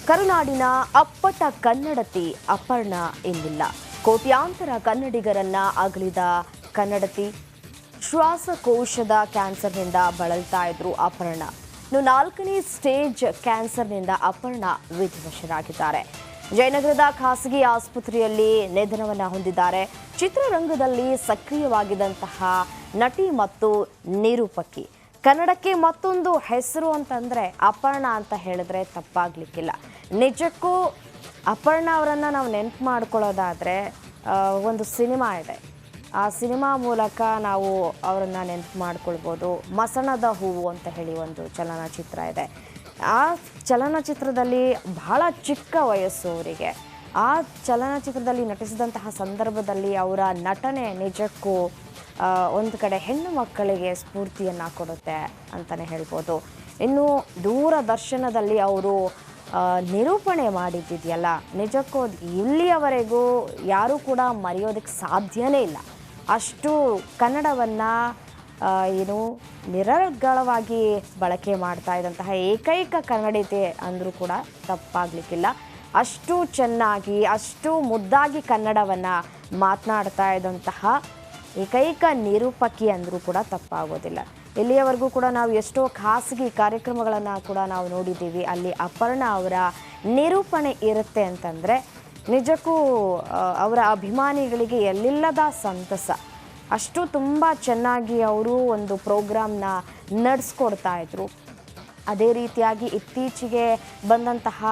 ಕರುನಾಡಿನ ಅಪ್ಪಟ ಕನ್ನಡತಿ ಅಪರ್ಣ ಎಂದಿಲ್ಲ. ಕೋಟ್ಯಾಂತರ ಕನ್ನಡಿಗರನ್ನ ಅಗಲಿದ ಕನ್ನಡತಿ ಶ್ವಾಸಕೋಶದ ಕ್ಯಾನ್ಸರ್ನಿಂದ ಬಳಲ್ತಾ ಇದ್ರು ಅಪರ್ಣ. 4ನೇ ಸ್ಟೇಜ್ ಕ್ಯಾನ್ಸರ್ನಿಂದ ಅಪರ್ಣ ವಿಧಿವಶರಾಗಿದ್ದಾರೆ. ಜಯನಗರದ ಖಾಸಗಿ ಆಸ್ಪತ್ರೆಯಲ್ಲಿ ನಿಧನವನ್ನ ಹೊಂದಿದ್ದಾರೆ. ಚಿತ್ರರಂಗದಲ್ಲಿ ಸಕ್ರಿಯವಾಗಿದ್ದಂತಹ ನಟಿ ಮತ್ತು ನಿರೂಪಕಿ. ಕನ್ನಡಕ್ಕೆ ಮತ್ತೊಂದು ಹೆಸರು ಅಂತಂದರೆ ಅಪರ್ಣ ಅಂತ ಹೇಳಿದ್ರೆ ತಪ್ಪಾಗ್ಲಿಕ್ಕಿಲ್ಲ. ನಿಜಕ್ಕೂ ಅಪರ್ಣ ಅವರನ್ನು ನಾವು ನೆನಪು ಮಾಡ್ಕೊಳ್ಳೋದಾದರೆ ಒಂದು ಸಿನಿಮಾ ಇದೆ. ಆ ಸಿನಿಮಾ ಮೂಲಕ ನಾವು ಅವರನ್ನು ನೆನಪು ಮಾಡ್ಕೊಳ್ಬೋದು. ಮಸಣದ ಹೂವು ಅಂತ ಹೇಳಿ ಒಂದು ಚಲನಚಿತ್ರ ಇದೆ. ಆ ಚಲನಚಿತ್ರದಲ್ಲಿ ಬಹಳ ಚಿಕ್ಕ ವಯಸ್ಸು ಅವರಿಗೆ. ಆ ಚಲನಚಿತ್ರದಲ್ಲಿ ನಟಿಸಿದಂತಹ ಸಂದರ್ಭದಲ್ಲಿ ಅವರ ನಟನೆ ನಿಜಕ್ಕೂ ಒಂದು ಕಡೆ ಹೆಣ್ಣು ಮಕ್ಕಳಿಗೆ ಸ್ಫೂರ್ತಿಯನ್ನು ಕೊಡುತ್ತೆ ಅಂತಲೇ ಹೇಳ್ಬೋದು. ಇನ್ನು ದೂರದರ್ಶನದಲ್ಲಿ ಅವರು ನಿರೂಪಣೆ ಮಾಡಿದ್ದಿದೆಯಲ್ಲ, ನಿಜಕ್ಕೂ ಇಲ್ಲಿಯವರೆಗೂ ಯಾರೂ ಕೂಡ ಮರೆಯೋದಕ್ಕೆ ಸಾಧ್ಯನೇ ಇಲ್ಲ. ಅಷ್ಟು ಕನ್ನಡವನ್ನು ನಿರರ್ಗಳವಾಗಿ ಬಳಕೆ ಮಾಡ್ತಾ ಇದ್ದಂತಹ ಏಕೈಕ ಕನ್ನಡಿತೆ ಅಂದರೂ ಕೂಡ ತಪ್ಪಾಗಲಿಕ್ಕಿಲ್ಲ. ಅಷ್ಟು ಚೆನ್ನಾಗಿ ಅಷ್ಟು ಮುದ್ದಾಗಿ ಕನ್ನಡವನ್ನು ಮಾತನಾಡ್ತಾ ಇದ್ದಂತಹ ಏಕೈಕ ನಿರೂಪಕಿ ಅಂದರೂ ಕೂಡ ತಪ್ಪಾಗೋದಿಲ್ಲ. ಇಲ್ಲಿಯವರೆಗೂ ಕೂಡ ನಾವು ಎಷ್ಟೋ ಖಾಸಗಿ ಕಾರ್ಯಕ್ರಮಗಳನ್ನು ಕೂಡ ನಾವು ನೋಡಿದ್ದೀವಿ. ಅಲ್ಲಿ ಅಪರ್ಣ ಅವರ ನಿರೂಪಣೆ ಇರುತ್ತೆ ಅಂತಂದರೆ ನಿಜಕ್ಕೂ ಅವರ ಅಭಿಮಾನಿಗಳಿಗೆ ಎಲ್ಲಿಲ್ಲದ ಸಂತಸ. ಅಷ್ಟು ತುಂಬ ಚೆನ್ನಾಗಿ ಅವರು ಒಂದು ಪ್ರೋಗ್ರಾಮ್ನ ನಡೆಸ್ಕೊಡ್ತಾ ಇದ್ರು. ಅದೇ ರೀತಿಯಾಗಿ ಇತ್ತೀಚೆಗೆ ಬಂದಂತಹ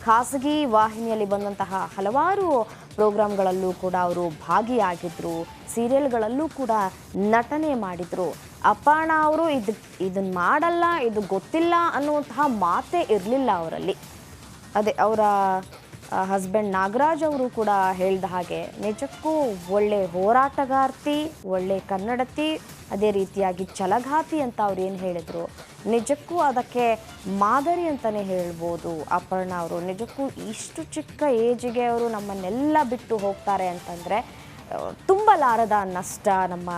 ಖಾಸಗಿ ವಾಹಿನಿಯಲ್ಲಿ ಬಂದಂತಹ ಹಲವಾರು ಪ್ರೋಗ್ರಾಮ್ಗಳಲ್ಲೂ ಕೂಡ ಅವರು ಭಾಗಿಯಾಗಿದ್ದರು. ಸೀರಿಯಲ್ಗಳಲ್ಲೂ ಕೂಡ ನಟನೆ ಮಾಡಿದರು. ಅಪರ್ಣ ಅವರು ಇದನ್ನು ಮಾಡಲ್ಲ, ಇದು ಗೊತ್ತಿಲ್ಲ ಅನ್ನುವಂತಹ ಮಾತೇ ಇರಲಿಲ್ಲ ಅವರಲ್ಲಿ. ಅದೇ ಅವರ ಹಸ್ಬೆಂಡ್ ನಾಗರಾಜ್ ಅವರು ಕೂಡ ಹೇಳಿದ ಹಾಗೆ ನಿಜಕ್ಕೂ ಒಳ್ಳೆ ಹೋರಾಟಗಾರ್ತಿ, ಒಳ್ಳೆ ಕನ್ನಡತಿ, ಅದೇ ರೀತಿಯಾಗಿ ಛಲಘಾತಿ ಅಂತ ಅವ್ರು ಏನು ಹೇಳಿದರು, ನಿಜಕ್ಕೂ ಅದಕ್ಕೆ ಮಾದರಿ ಅಂತಲೇ ಹೇಳ್ಬೋದು. ಅಪರ್ಣ ಅವರು ನಿಜಕ್ಕೂ ಇಷ್ಟು ಚಿಕ್ಕ ಏಜಿಗೆ ಅವರು ನಮ್ಮನ್ನೆಲ್ಲ ಬಿಟ್ಟು ಹೋಗ್ತಾರೆ ಅಂತಂದರೆ ತುಂಬಲಾರದ ನಷ್ಟ ನಮ್ಮ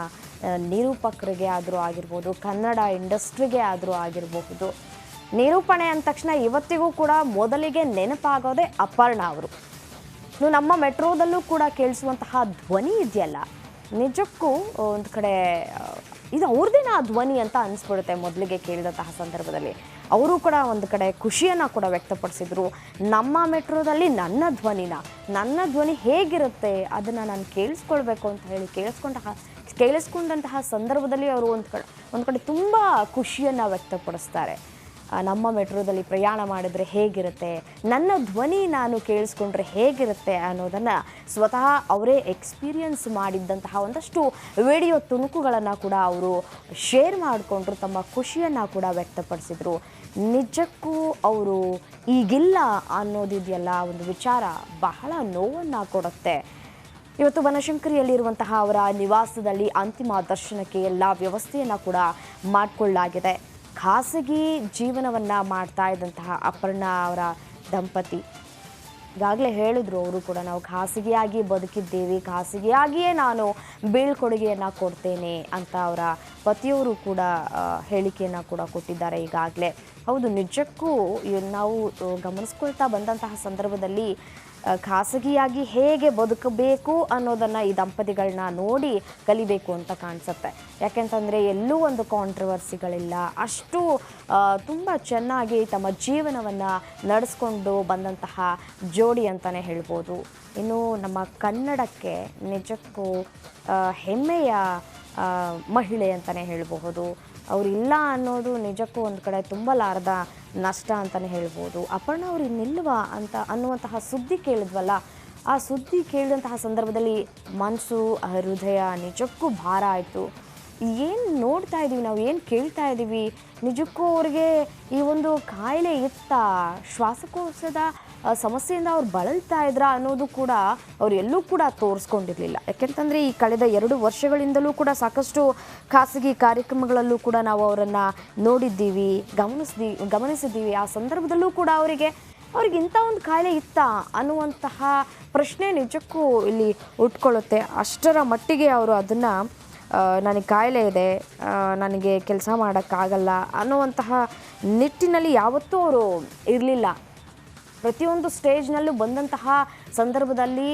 ನಿರೂಪಕರಿಗೆ ಆದರೂ ಆಗಿರ್ಬೋದು, ಕನ್ನಡ ಇಂಡಸ್ಟ್ರಿಗೆ ಆದರೂ ಆಗಿರಬಹುದು. ನಿರೂಪಣೆ ಅಂದ ತಕ್ಷಣ ಇವತ್ತಿಗೂ ಕೂಡ ಮೊದಲಿಗೆ ನೆನಪಾಗೋದೇ ಅಪರ್ಣ ಅವರು. ನಮ್ಮ ಮೆಟ್ರೋದಲ್ಲೂ ಕೂಡ ಕೇಳಿಸುವಂತಹ ಧ್ವನಿ ಇದೆಯಲ್ಲ, ನಿಜಕ್ಕೂ ಒಂದು ಕಡೆ ಇದು ಅವ್ರದ್ದೇನ ಧ್ವನಿ ಅಂತ ಅನಿಸ್ಬಿಡುತ್ತೆ. ಮೊದಲಿಗೆ ಕೇಳಿದಂತಹ ಸಂದರ್ಭದಲ್ಲಿ ಅವರು ಕೂಡ ಒಂದು ಕಡೆ ಖುಷಿಯನ್ನು ಕೂಡ ವ್ಯಕ್ತಪಡಿಸಿದರು. ನಮ್ಮ ಮೆಟ್ರೋದಲ್ಲಿ ನನ್ನ ಧ್ವನಿ ಹೇಗಿರುತ್ತೆ ಅದನ್ನು ನಾನು ಕೇಳಿಸ್ಕೊಳ್ಬೇಕು ಅಂತ ಹೇಳಿ ಕೇಳಿಸ್ಕೊಂಡಂತಹ ಸಂದರ್ಭದಲ್ಲಿ ಅವರು ಒಂದು ಕಡೆ ತುಂಬ ಖುಷಿಯನ್ನು ವ್ಯಕ್ತಪಡಿಸ್ತಾರೆ. ನಮ್ಮ ಮೆಟ್ರೋದಲ್ಲಿ ಪ್ರಯಾಣ ಮಾಡಿದ್ರೆ ಹೇಗಿರುತ್ತೆ, ನನ್ನ ಧ್ವನಿ ನಾನು ಕೇಳಿಸ್ಕೊಂಡ್ರೆ ಹೇಗಿರುತ್ತೆ ಅನ್ನೋದನ್ನು ಸ್ವತಃ ಅವರೇ ಎಕ್ಸ್ಪೀರಿಯನ್ಸ್ ಮಾಡಿದ್ದಂತಹ ಒಂದಷ್ಟು ವಿಡಿಯೋ ತುಣುಕುಗಳನ್ನು ಕೂಡ ಅವರು ಶೇರ್ ಮಾಡಿಕೊಂಡ್ರು. ತಮ್ಮ ಖುಷಿಯನ್ನು ಕೂಡ ವ್ಯಕ್ತಪಡಿಸಿದರು. ನಿಜಕ್ಕೂ ಅವರು ಈಗಿಲ್ಲ ಅನ್ನೋದಿದೆಯಲ್ಲ, ಒಂದು ವಿಚಾರ ಬಹಳ ನೋವನ್ನು ಕೊಡುತ್ತೆ. ಇವತ್ತು ಬನಶಂಕರಿಯಲ್ಲಿರುವಂತಹ ಅವರ ನಿವಾಸದಲ್ಲಿ ಅಂತಿಮ ದರ್ಶನಕ್ಕೆ ಎಲ್ಲ ವ್ಯವಸ್ಥೆಯನ್ನು ಕೂಡ ಮಾಡಿಕೊಳ್ಳಲಾಗಿದೆ. ಖಾಸಗಿ ಜೀವನವನ್ನು ಮಾಡ್ತಾ ಇದ್ದಂತಹ ಅಪರ್ಣ ಅವರ ದಂಪತಿ ಈಗಾಗಲೇ ಹೇಳಿದ್ರು ಅವರು ಕೂಡ, ನಾವು ಖಾಸಗಿಯಾಗಿ ಬದುಕಿದ್ದೇವೆ, ಖಾಸಗಿಯಾಗಿಯೇ ನಾನು ಬೀಳ್ಕೊಡುಗೆಯನ್ನು ಕೊಡ್ತೇನೆ ಅಂತ ಅವರ ಪತಿಯವರು ಕೂಡ ಹೇಳಿಕೆಯನ್ನು ಕೂಡ ಕೊಟ್ಟಿದ್ದಾರೆ ಈಗಾಗಲೇ. ಹೌದು, ನಿಜಕ್ಕೂ ನಾವು ಗಮನಿಸ್ಕೊಳ್ತಾ ಬಂದಂತಹ ಸಂದರ್ಭದಲ್ಲಿ ಖಾಸಗಿಯಾಗಿ ಹೇಗೆ ಬದುಕಬೇಕು ಅನ್ನೋದನ್ನು ಈ ದಂಪತಿಗಳನ್ನ ನೋಡಿ ಕಲಿಬೇಕು ಅಂತ ಕಾಣಿಸುತ್ತೆ. ಯಾಕೆಂತಂದರೆ ಎಲ್ಲೂ ಒಂದು ಕಾಂಟ್ರವರ್ಸಿಗಳಿಲ್ಲ. ಅಷ್ಟು ತುಂಬ ಚೆನ್ನಾಗಿ ತಮ್ಮ ಜೀವನವನ್ನು ನಡೆಸ್ಕೊಂಡು ಬಂದಂತಹ ಜೋಡಿ ಅಂತಲೇ ಹೇಳ್ಬೋದು. ಇನ್ನು ನಮ್ಮ ಕನ್ನಡಕ್ಕೆ ನಿಜಕ್ಕೂ ಹೆಮ್ಮೆಯ ಮಹಿಳೆ ಅಂತಲೇ ಹೇಳಬಹುದು. ಅವರಿಲ್ಲ ಅನ್ನೋದು ನಿಜಕ್ಕೂ ಒಂದು ಕಡೆ ತುಂಬಲಾರದ ನಷ್ಟ ಅಂತಲೇ ಹೇಳ್ಬೋದು. ಅಪರ್ಣ ಅವರು ಇನ್ನಿಲ್ವಾ ಅನ್ನುವಂತಹ ಸುದ್ದಿ ಕೇಳಿದ್ವಲ್ಲ, ಆ ಸುದ್ದಿ ಕೇಳಿದಂತಹ ಸಂದರ್ಭದಲ್ಲಿ ಮನಸ್ಸು ಹೃದಯ ನಿಜಕ್ಕೂ ಭಾರ ಆಯಿತು. ಏನು ನೋಡ್ತಾ ಇದ್ದೀವಿ ನಾವು, ಏನು ಕೇಳ್ತಾ ಇದ್ದೀವಿ, ನಿಜಕ್ಕೂ ಅವ್ರಿಗೆ ಈ ಒಂದು ಕಾಯಿಲೆ ಇತ್ತಾ, ಶ್ವಾಸಕೋಶದ ಸಮಸ್ಯೆಯಿಂದ ಅವ್ರು ಬಳಲ್ತಾ ಇದ್ರಾ ಅನ್ನೋದು ಕೂಡ ಅವ್ರು ಎಲ್ಲೂ ಕೂಡ ತೋರಿಸ್ಕೊಂಡಿರಲಿಲ್ಲ. ಯಾಕೆಂತಂದರೆ ಈ ಕಳೆದ 2 ವರ್ಷಗಳಿಂದಲೂ ಕೂಡ ಸಾಕಷ್ಟು ಖಾಸಗಿ ಕಾರ್ಯಕ್ರಮಗಳಲ್ಲೂ ಕೂಡ ನಾವು ಅವರನ್ನು ನೋಡಿದ್ದೀವಿ, ಗಮನಿಸಿದ್ದೀವಿ. ಆ ಸಂದರ್ಭದಲ್ಲೂ ಕೂಡ ಅವ್ರಿಗೆ ಇಂಥ ಒಂದು ಕಾಯಿಲೆ ಇತ್ತಾ ಅನ್ನುವಂತಹ ಪ್ರಶ್ನೆ ನಿಜಕ್ಕೂ ಇಲ್ಲಿ ಉಟ್ಕೊಳ್ಳುತ್ತೆ. ಅಷ್ಟರ ಮಟ್ಟಿಗೆ ಅವರು ಅದನ್ನು ನನಗೆ ಕಾಯಿಲೆ ಇದೆ, ನನಗೆ ಕೆಲಸ ಮಾಡೋಕ್ಕಾಗಲ್ಲ ಅನ್ನುವಂತಹ ನಿಟ್ಟಿನಲ್ಲಿ ಯಾವತ್ತೂ ಅವರು ಇರಲಿಲ್ಲ. ಪ್ರತಿಯೊಂದು ಸ್ಟೇಜ್ನಲ್ಲೂ ಬಂದಂತಹ ಸಂದರ್ಭದಲ್ಲಿ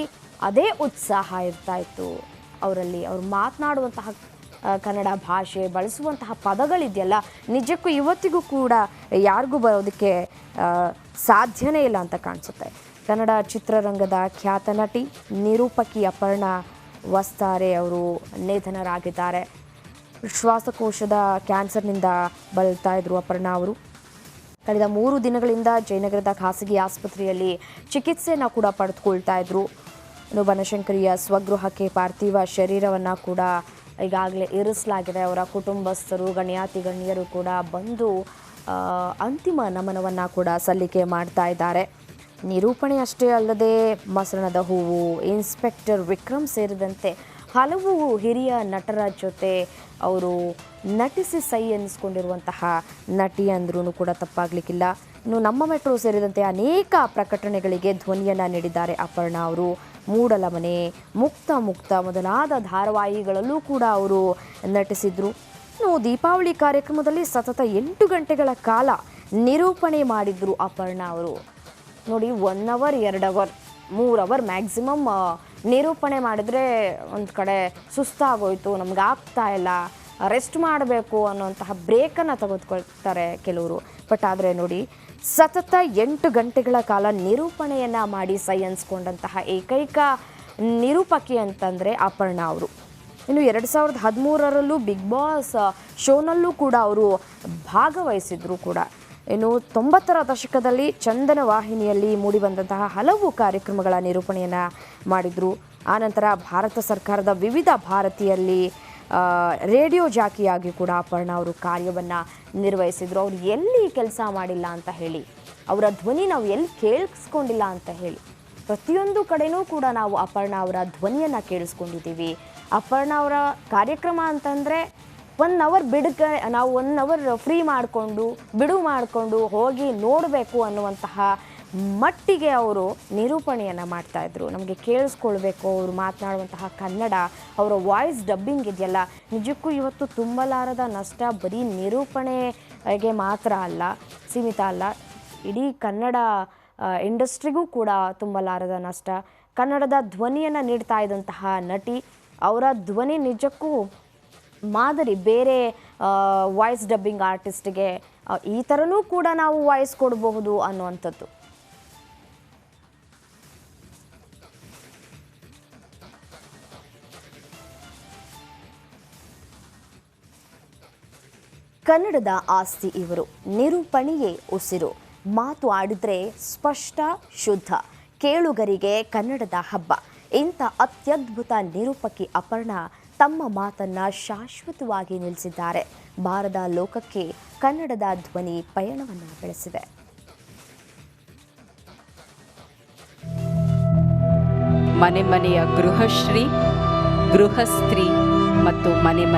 ಅದೇ ಉತ್ಸಾಹ ಇರ್ತಾ ಇತ್ತು ಅವರಲ್ಲಿ. ಅವ್ರು ಮಾತನಾಡುವಂತಹ ಕನ್ನಡ ಭಾಷೆ, ಬಳಸುವಂತಹ ಪದಗಳಿದೆಯಲ್ಲ, ನಿಜಕ್ಕೂ ಇವತ್ತಿಗೂ ಕೂಡ ಯಾರಿಗೂ ಬರೋದಕ್ಕೆ ಸಾಧ್ಯನೇ ಇಲ್ಲ ಅಂತ ಕಾಣಿಸುತ್ತೆ. ಕನ್ನಡ ಚಿತ್ರರಂಗದ ಖ್ಯಾತ ನಟಿ ನಿರೂಪಕಿ ಅಪರ್ಣಾ ವಸ್ತಾರೆ ಅವರು ನಿಧನರಾಗಿದ್ದಾರೆ. ಶ್ವಾಸಕೋಶದ ಕ್ಯಾನ್ಸರ್ನಿಂದ ಬಳಲ್ತಾ ಇದ್ರು ಅಪರ್ಣಾ ಅವರು. ಕಳೆದ 3 ದಿನಗಳಿಂದ ಜಯನಗರದ ಖಾಸಗಿ ಆಸ್ಪತ್ರೆಯಲ್ಲಿ ಚಿಕಿತ್ಸೆಯನ್ನು ಕೂಡ ಪಡೆದುಕೊಳ್ತಾ ಇದ್ರು. ಬನಶಂಕರಿಯ ಸ್ವಗೃಹಕ್ಕೆ ಪಾರ್ಥಿವ ಶರೀರವನ್ನು ಕೂಡ ಈಗಾಗಲೇ ಇರಿಸಲಾಗಿದೆ. ಅವರ ಕುಟುಂಬಸ್ಥರು, ಗಣ್ಯಾತಿ ಗಣ್ಯರು ಕೂಡ ಬಂದು ಅಂತಿಮ ನಮನವನ್ನು ಕೂಡ ಸಲ್ಲಿಕೆ ಮಾಡ್ತಾ ಇದ್ದಾರೆ. ನಿರೂಪಣೆ ಅಷ್ಟೇ ಅಲ್ಲದೆ ಮಸಣದ ಹೂವು, ಇನ್ಸ್ಪೆಕ್ಟರ್ ವಿಕ್ರಮ್ ಸೇರಿದಂತೆ ಹಲವು ಹಿರಿಯ ನಟರ ಜೊತೆ ಅವರು ನಟಿಸಿ ಸೈ ಎನ್ನಿಸ್ಕೊಂಡಿರುವಂತಹ ನಟಿ ಅಂದ್ರೂ ಕೂಡ ತಪ್ಪಾಗಲಿಕ್ಕಿಲ್ಲ. ಇನ್ನು ನಮ್ಮ ಮೆಟ್ರೋ ಸೇರಿದಂತೆ ಅನೇಕ ಪ್ರಕಟಣೆಗಳಿಗೆ ಧ್ವನಿಯನ್ನು ನೀಡಿದ್ದಾರೆ ಅಪರ್ಣಾ ಅವರು. ಮೂಡಲಮನೆ, ಮುಕ್ತ ಮೊದಲಾದ ಧಾರಾವಾಹಿಗಳಲ್ಲೂ ಕೂಡ ಅವರು ನಟಿಸಿದ್ರು. ಇನ್ನು ದೀಪಾವಳಿ ಕಾರ್ಯಕ್ರಮದಲ್ಲಿ ಸತತ 8 ಗಂಟೆಗಳ ಕಾಲ ನಿರೂಪಣೆ ಮಾಡಿದ್ರು ಅಪರ್ಣಾ ಅವರು. ನೋಡಿ, 1 ಅವರ್ 2 ಅವರ್ 3 ಅವರ್ ಮ್ಯಾಕ್ಸಿಮಮ್ ನಿರೂಪಣೆ ಮಾಡಿದರೆ ಒಂದು ಕಡೆ ಸುಸ್ತಾಗೋಯ್ತು, ನಮ್ಗೆ ಆಗ್ತಾ ಇಲ್ಲ, ರೆಸ್ಟ್ ಮಾಡಬೇಕು ಅನ್ನೋಂತಹ ಬ್ರೇಕನ್ನು ತೆಗೆದುಕೊಳ್ತಾರೆ ಕೆಲವರು. ಬಟ್ ಆದರೆ ನೋಡಿ, ಸತತ 8 ಗಂಟೆಗಳ ಕಾಲ ನಿರೂಪಣೆಯನ್ನು ಮಾಡಿ ಸೈ ಅನ್ಸ್ಕೊಂಡಂತಹ ಏಕೈಕ ನಿರೂಪಕಿ ಅಂತಂದರೆ ಅಪರ್ಣಾ ಅವರು. ಇನ್ನು 2013ರಲ್ಲೂ ಬಿಗ್ ಬಾಸ್ ಶೋನಲ್ಲೂ ಕೂಡ ಅವರು ಭಾಗವಹಿಸಿದ್ರು ಕೂಡ. ಇನ್ನು 90ರ ದಶಕದಲ್ಲಿ ಚಂದನ ವಾಹಿನಿಯಲ್ಲಿ ಮೂಡಿಬಂದಂತಹ ಹಲವು ಕಾರ್ಯಕ್ರಮಗಳ ನಿರೂಪಣೆಯನ್ನು ಮಾಡಿದರು. ಆನಂತರ ಭಾರತ ಸರ್ಕಾರದ ವಿವಿಧ ಭಾರತಿಯಲ್ಲಿ ರೇಡಿಯೋ ಜಾಕಿಯಾಗಿ ಕೂಡ ಅಪರ್ಣಾ ಅವರು ಕಾರ್ಯವನ್ನು ನಿರ್ವಹಿಸಿದರು. ಅವ್ರು ಎಲ್ಲಿ ಕೆಲಸ ಮಾಡಿಲ್ಲ ಅಂತ ಹೇಳಿ, ಅವರ ಧ್ವನಿ ನಾವು ಎಲ್ಲಿ ಕೇಳಿಸ್ಕೊಂಡಿಲ್ಲ ಅಂತ ಹೇಳಿ, ಪ್ರತಿಯೊಂದು ಕಡೆನೂ ಕೂಡ ನಾವು ಅಪರ್ಣಾ ಅವರ ಧ್ವನಿಯನ್ನು ಕೇಳಿಸ್ಕೊಂಡಿದ್ದೀವಿ. ಅಪರ್ಣಾ ಅವರ ಕಾರ್ಯಕ್ರಮ ಅಂತಂದರೆ 1 ಅವರ್ ನಾವು 1 ಅವರ್ ಫ್ರೀ ಮಾಡಿಕೊಂಡು ಹೋಗಿ ನೋಡಬೇಕು ಅನ್ನುವಂತಹ ಮಟ್ಟಿಗೆ ಅವರು ನಿರೂಪಣೆಯನ್ನು ಮಾಡ್ತಾಯಿದ್ರು. ನಮಗೆ ಕೇಳಿಸ್ಕೊಳ್ಬೇಕು ಅವರು ಮಾತನಾಡುವಂತಹ ಕನ್ನಡ, ಅವರ ವಾಯ್ಸ್ ಡಬ್ಬಿಂಗ್ ಇದೆಯಲ್ಲ, ನಿಜಕ್ಕೂ ಇವತ್ತು ತುಂಬಲಾರದ ನಷ್ಟ ಬರೀ ನಿರೂಪಣೆಗೆ ಮಾತ್ರ ಅಲ್ಲ, ಸೀಮಿತ ಅಲ್ಲ, ಇಡೀ ಕನ್ನಡ ಇಂಡಸ್ಟ್ರಿಗೂ ಕೂಡ ತುಂಬಲಾರದ ನಷ್ಟ. ಕನ್ನಡದ ಧ್ವನಿಯನ್ನು ನೀಡ್ತಾ ಇದ್ದಂತಹ ನಟಿ, ಅವರ ಧ್ವನಿ ನಿಜಕ್ಕೂ ಮಾದರಿ. ಬೇರೆ ವಾಯ್ಸ್ ಡಬ್ಬಿಂಗ್ ಆರ್ಟಿಸ್ಟ್ಗೆ ಈ ಥರನೂ ಕೂಡ ನಾವು ವಾಯ್ಸ್ ಕೊಡಬಹುದು ಅನ್ನುವಂಥದ್ದು. ಕನ್ನಡದ ಆಸ್ತಿ ಇವರು, ನಿರೂಪಣೆಯೇ ಉಸಿರು, ಮಾತು ಆಡಿದ್ರೆ ಸ್ಪಷ್ಟ ಶುದ್ಧ, ಕೇಳುಗರಿಗೆ ಕನ್ನಡದ ಹಬ್ಬ. ಇಂಥ ಅತ್ಯದ್ಭುತ ನಿರೂಪಕಿ ಅಪರ್ಣಾ ತಮ್ಮ ಮಾತನ್ನ ಶಾಶ್ವತವಾಗಿ ನಿಲ್ಲಿಸಿದ್ದಾರೆ. ಬಾರದ ಲೋಕಕ್ಕೆ ಕನ್ನಡದ ಧ್ವನಿ ಪಯಣವನ್ನು ಬೆಳೆಸಿದೆ. ಮನೆ ಮನೆಯ ಗೃಹಶ್ರೀ, ಗೃಹಸ್ತ್ರೀ ಮತ್ತು ಮನೆ